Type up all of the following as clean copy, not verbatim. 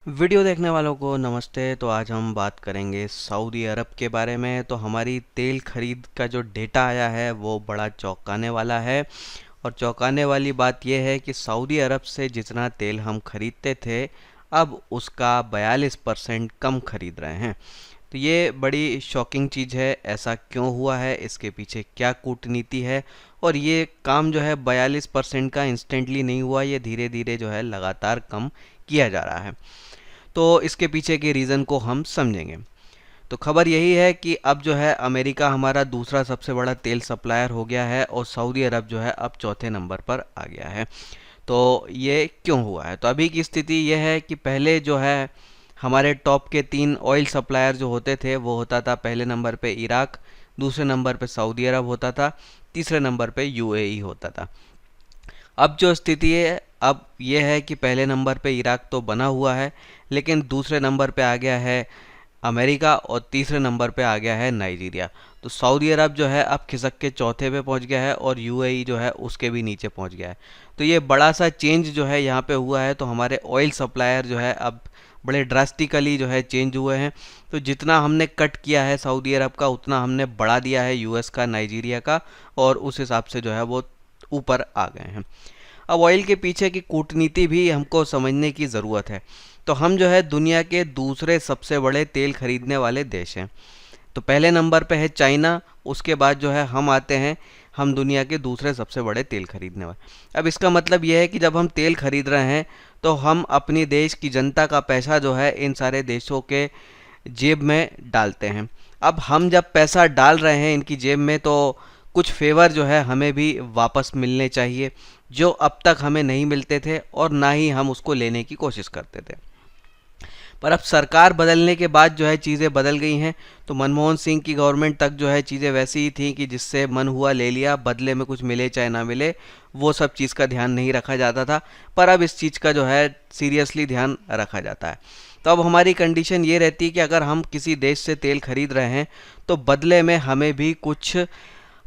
Video देखने वालों को नमस्ते। तो आज हम बात करेंगे सऊदी अरब के बारे में। तो हमारी तेल खरीद का जो डेटा आया है वो बड़ा चौंकाने वाला है। और चौंकाने वाली बात यह है कि सऊदी अरब से जितना तेल हम खरीदते थे अब उसका 42% कम खरीद रहे हैं। तो ये बड़ी शॉकिंग चीज़ है। ऐसा क्यों हुआ है, इसके पीछे क्या कूटनीति है। और ये काम जो है 42% का इंस्टेंटली नहीं हुआ, ये धीरे धीरे जो है लगातार कम किया जा रहा है। तो इसके पीछे के रीज़न को हम समझेंगे। तो खबर यही है कि अब जो है अमेरिका हमारा दूसरा सबसे बड़ा तेल सप्लायर हो गया है और सऊदी अरब जो है अब चौथे नंबर पर आ गया है। तो ये क्यों हुआ है? तो अभी की स्थिति ये है कि पहले जो है हमारे टॉप के 3 ऑयल सप्लायर जो होते थे वो होता था पहले नंबर पे इराक, दूसरे नंबर पे सऊदी अरब होता था, तीसरे नंबर पे यूएई होता था। अब जो स्थिति है अब ये है कि पहले नंबर पे इराक तो बना हुआ है, लेकिन दूसरे नंबर पे आ गया है अमेरिका और तीसरे नंबर पे आ गया है नाइजीरिया। तो सऊदी अरब जो है अब खिसक के चौथे पे पहुंच गया है और यूएई जो है उसके भी नीचे पहुंच गया है। तो ये बड़ा सा चेंज जो है यहाँ पे हुआ है। तो हमारे ऑयल सप्लायर जो है अब बड़े ड्रास्टिकली जो है चेंज हुए हैं। तो जितना हमने कट किया है सऊदी अरब का उतना हमने बढ़ा दिया है यूएस का, नाइजीरिया का, और उस हिसाब से जो है वो ऊपर आ गए हैं। अब ऑयल के पीछे की कूटनीति भी हमको समझने की ज़रूरत है। तो हम जो है दुनिया के दूसरे सबसे बड़े तेल खरीदने वाले देश हैं। तो पहले नंबर पे है चाइना, उसके बाद जो है हम आते हैं, हम दुनिया के दूसरे सबसे बड़े तेल खरीदने वाले। अब इसका मतलब यह है कि जब हम तेल खरीद रहे हैं तो हम अपनी देश की जनता का पैसा जो है इन सारे देशों के जेब में डालते हैं। अब हम जब पैसा डाल रहे हैं इनकी जेब में तो कुछ फेवर जो है हमें भी वापस मिलने चाहिए, जो अब तक हमें नहीं मिलते थे और ना ही हम उसको लेने की कोशिश करते थे। पर अब सरकार बदलने के बाद जो है चीज़ें बदल गई हैं। तो मनमोहन सिंह की गवर्नमेंट तक जो है चीज़ें वैसी ही थी कि जिससे मन हुआ ले लिया, बदले में कुछ मिले चाहे ना मिले, वो सब चीज़ का ध्यान नहीं रखा जाता था। पर अब इस चीज़ का जो है सीरियसली ध्यान रखा जाता है। तो अब हमारी कंडीशन ये रहती है कि अगर हम किसी देश से तेल खरीद रहे हैं तो बदले में हमें भी कुछ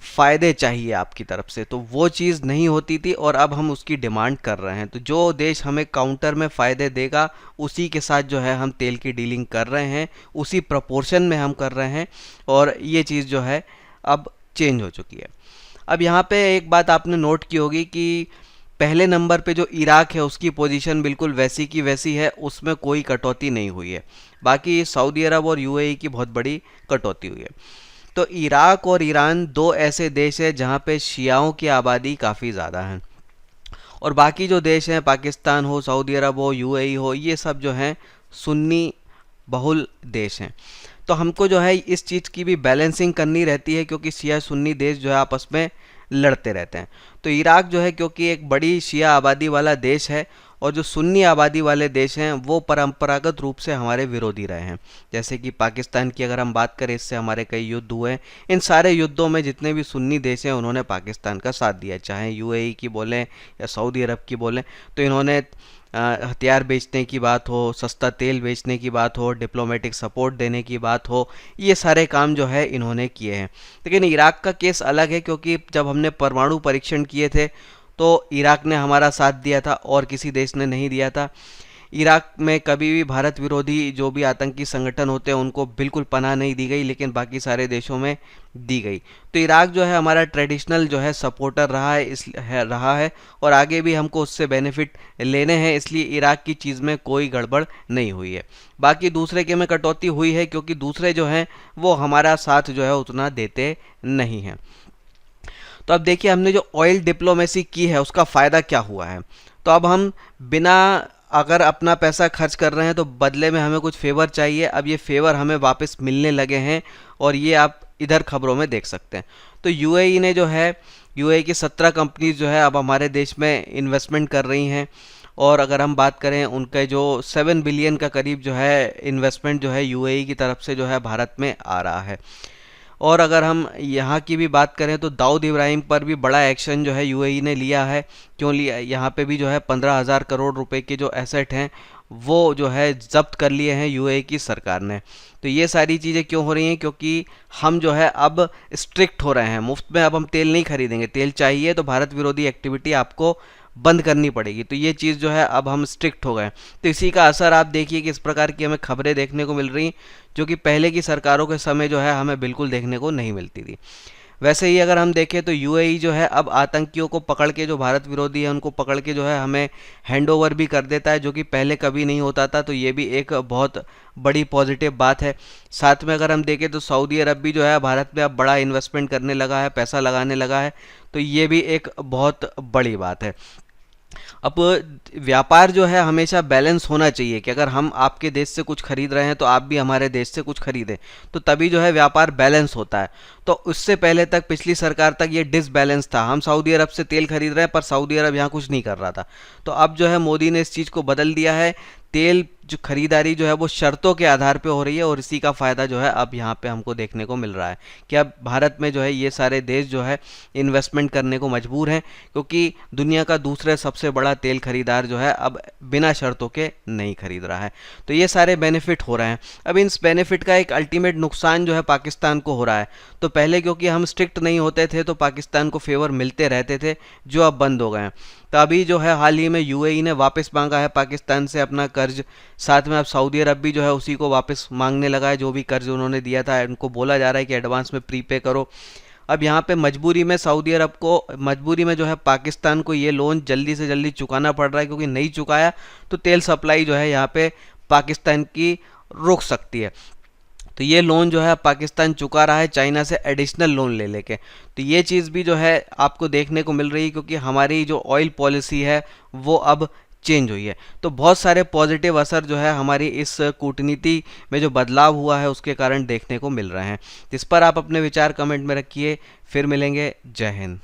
फ़ायदे चाहिए आपकी तरफ से। तो वो चीज़ नहीं होती थी और अब हम उसकी डिमांड कर रहे हैं। तो जो देश हमें काउंटर में फ़ायदे देगा उसी के साथ जो है हम तेल की डीलिंग कर रहे हैं, उसी प्रपोर्शन में हम कर रहे हैं। और ये चीज़ जो है अब चेंज हो चुकी है। अब यहाँ पे एक बात आपने नोट की होगी कि पहले नंबर पे जो इराक है उसकी पोजीशन बिल्कुल वैसी की वैसी है, उसमें कोई कटौती नहीं हुई है। बाकी सऊदी अरब और यूएई की बहुत बड़ी कटौती हुई है। तो इराक और ईरान दो ऐसे देश हैं जहाँ पे शियाओं की आबादी काफ़ी ज़्यादा है। और बाकी जो देश हैं, पाकिस्तान हो, सऊदी अरब हो, यूएई हो, ये सब जो हैं सुन्नी बहुल देश हैं। तो हमको जो है इस चीज़ की भी बैलेंसिंग करनी रहती है क्योंकि शिया सुन्नी देश जो है आपस में लड़ते रहते हैं। तो इराक जो है क्योंकि एक बड़ी शिया आबादी वाला देश है और जो सुन्नी आबादी वाले देश हैं वो परंपरागत रूप से हमारे विरोधी रहे हैं। जैसे कि पाकिस्तान की अगर हम बात करें, इससे हमारे कई युद्ध हुए हैं। इन सारे युद्धों में जितने भी सुन्नी देश हैं उन्होंने पाकिस्तान का साथ दिया, चाहे यूएई की बोलें या सऊदी अरब की बोलें। तो इन्होंने हथियार बेचने की बात हो, सस्ता तेल बेचने की बात हो, डिप्लोमेटिक सपोर्ट देने की बात हो, ये सारे काम जो है इन्होंने किए हैं। लेकिन इराक का केस अलग है क्योंकि जब हमने परमाणु परीक्षण किए थे तो इराक ने हमारा साथ दिया था और किसी देश ने नहीं दिया था। इराक में कभी भी भारत विरोधी जो भी आतंकी संगठन होते हैं उनको बिल्कुल पनाह नहीं दी गई, लेकिन बाकी सारे देशों में दी गई। तो इराक जो है हमारा ट्रेडिशनल जो है सपोर्टर रहा है और आगे भी हमको उससे बेनिफिट लेने हैं, इसलिए इराक की चीज़ में कोई गड़बड़ नहीं हुई है। बाकी दूसरे के में कटौती हुई है क्योंकि दूसरे जो हैं वो हमारा साथ जो है उतना देते नहीं हैं। तो अब देखिए हमने जो ऑयल डिप्लोमेसी की है उसका फ़ायदा क्या हुआ है। तो अब हम बिना अगर अपना पैसा खर्च कर रहे हैं तो बदले में हमें कुछ फेवर चाहिए। अब ये फेवर हमें वापस मिलने लगे हैं और ये आप इधर खबरों में देख सकते हैं। तो यूएई ने जो है, यूएई की 17 कंपनीज जो है अब हमारे देश में इन्वेस्टमेंट कर रही हैं। और अगर हम बात करें उनके जो 7 बिलियन का करीब जो है इन्वेस्टमेंट जो है यूएई की तरफ से जो है भारत में आ रहा है। और अगर हम यहाँ की भी बात करें तो दाऊद इब्राहिम पर भी बड़ा एक्शन जो है यूएई ने लिया है। क्यों लिया? यहाँ पे भी जो है 15,000 करोड़ रुपए के जो एसेट हैं वो जो है जब्त कर लिए हैं यूएई की सरकार ने। तो ये सारी चीज़ें क्यों हो रही हैं? क्योंकि हम जो है अब स्ट्रिक्ट हो रहे हैं। मुफ्त में अब हम तेल नहीं खरीदेंगे, तेल चाहिए तो भारत विरोधी एक्टिविटी आपको बंद करनी पड़ेगी। तो ये चीज़ जो है अब हम स्ट्रिक्ट हो गए हैं। तो इसी का असर आप देखिए कि इस प्रकार की हमें खबरें देखने को मिल रही, जो कि पहले की सरकारों के समय जो है हमें बिल्कुल देखने को नहीं मिलती थी। वैसे ही अगर हम देखें तो यूएई जो है अब आतंकियों को पकड़ के, जो भारत विरोधी है उनको पकड़ के जो है हमें हैंड ओवर भी कर देता है, जो कि पहले कभी नहीं होता था। तो ये भी एक बहुत बड़ी पॉजिटिव बात है। साथ में अगर हम देखें तो सऊदी अरब भी जो है भारत में अब बड़ा इन्वेस्टमेंट करने लगा है, पैसा लगाने लगा है। तो ये भी एक बहुत बड़ी बात है। अब व्यापार जो है हमेशा बैलेंस होना चाहिए कि अगर हम आपके देश से कुछ खरीद रहे हैं तो आप भी हमारे देश से कुछ खरीदें, तो तभी जो है व्यापार बैलेंस होता है। तो उससे पहले तक, पिछली सरकार तक ये डिसबैलेंस था। हम सऊदी अरब से तेल खरीद रहे हैं पर सऊदी अरब यहाँ कुछ नहीं कर रहा था। तो अब जो है मोदी ने इस चीज़ को बदल दिया है। तेल जो खरीदारी जो है वो शर्तों के आधार पे हो रही है, और इसी का फ़ायदा जो है अब यहाँ पे हमको देखने को मिल रहा है कि अब भारत में जो है ये सारे देश जो है इन्वेस्टमेंट करने को मजबूर हैं, क्योंकि दुनिया का दूसरे सबसे बड़ा तेल खरीदार जो है अब बिना शर्तों के नहीं खरीद रहा है। तो ये सारे बेनिफिट हो रहे हैं। अब इन बेनिफिट का एक अल्टीमेट नुकसान जो है पाकिस्तान को हो रहा है। तो पहले क्योंकि हम स्ट्रिक्ट नहीं होते थे तो पाकिस्तान को फेवर मिलते रहते थे, जो अब बंद हो गए हैं। तो अभी जो है हाल ही में यूएई ने वापस मांगा है पाकिस्तान से अपना कर्ज। साथ में अब सऊदी अरब भी जो है उसी को वापस मांगने लगा है, जो भी कर्ज उन्होंने दिया था उनको बोला जा रहा है कि एडवांस में प्रीपे करो। अब यहाँ पे मजबूरी में सऊदी अरब को, मजबूरी में जो है पाकिस्तान को ये लोन जल्दी से जल्दी चुकाना पड़ रहा है, क्योंकि नहीं चुकाया तो तेल सप्लाई जो है यहाँ पे पाकिस्तान की रुक सकती है। तो ये लोन जो है पाकिस्तान चुका रहा है चाइना से एडिशनल लोन ले लेके। तो ये चीज़ भी जो है आपको देखने को मिल रही है, क्योंकि हमारी जो ऑयल पॉलिसी है वो अब चेंज हुई है। तो बहुत सारे पॉजिटिव असर जो है हमारी इस कूटनीति में जो बदलाव हुआ है उसके कारण देखने को मिल रहे हैं। इस पर आप अपने विचार कमेंट में रखिए। फिर मिलेंगे। जय हिंद।